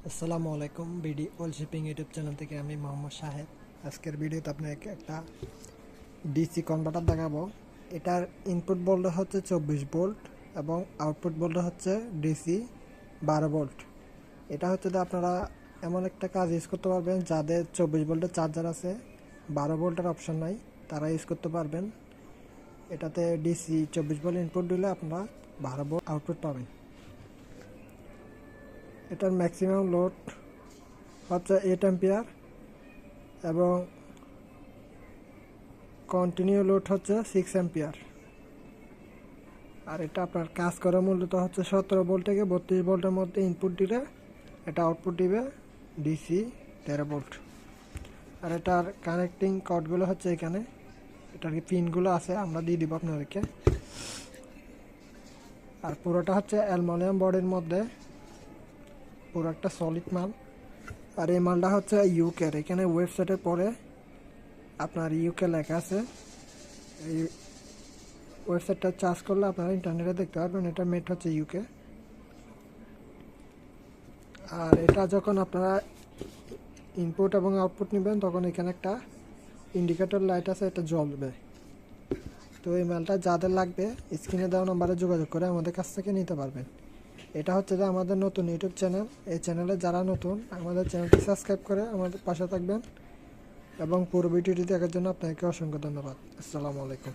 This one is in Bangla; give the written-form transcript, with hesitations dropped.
আসসালামু আলাইকুম। BD all shipping YouTube channel থেকে আমি মোহাম্মদ শাহেদ। আজকের ভিডিওতে আপনাকে একটা ডিসি কনভার্টার দেখাবো। এটার ইনপুট ভোল্টেজ হচ্ছে 24 ভোল্ট এবং আউটপুট ভোল্টেজ হচ্ছে ডিসি 12 ভোল্ট। এটা হচ্ছে যে আপনারা এমন একটা কাজ ইউজ করতে পারবেন যাদের 24 ভোল্টের চার্জার আছে, 12 ভোল্টের অপশন নাই, তারা ইউজ করতে পারবেন। এটাতে ডিসি 24 ভোল্ট ইনপুট দিলে আপনারা 12 ভোল্ট আউটপুট পাবেন। এটার ম্যাক্সিমাম লোড হচ্ছে 8 অ্যাম্পিয়ার এবং কন্টিনিউ লোড হচ্ছে 6 অ্যাম্পিয়ার। আর এটা আপনার কাজ করা মূলত হচ্ছে 17 ভোল্ট থেকে 32 ভোল্টের মধ্যে ইনপুট দিলে এটা আউটপুট দিবে ডিসি 13 ভোল্ট। আর এটার কানেক্টিং কর্ডগুলো হচ্ছে এখানে, এটার পিনগুলো আছে, আমরা দিয়ে দিব আপনাদেরকে। আর পুরোটা হচ্ছে অ্যালুমিনিয়াম বডির মধ্যে, পুরো একটা সলিড মাল। আর এই মালটা হচ্ছে ইউকের, এখানে ওয়েবসাইটের পরে আপনার ইউকে লেখা আছে। এই ওয়েবসাইটটা চার্জ করলে আপনারা ইন্টারনেটে দেখতে পারবেন এটা মেড হচ্ছে ইউকে। আর এটা যখন আপনারা ইনপুট এবং আউটপুট নেবেন তখন এখানে একটা ইন্ডিকেটর লাইট আছে, এটা জ্বলবে। তো এই মালটা যাদের লাগবে স্ক্রিনে দেওয়া নম্বরে যোগাযোগ করে আমাদের কাছ থেকে নিতে পারবেন। এটা হচ্ছে যে আমাদের নতুন ইউটিউব চ্যানেল। এই চ্যানেলে যারা নতুন আমাদের চ্যানেলটি সাবস্ক্রাইব করে আমাদের পাশে থাকবেন এবং পুরো ভিডিওটি দেখার জন্য আপনাকে অসংখ্য ধন্যবাদ। আসসালামু আলাইকুম।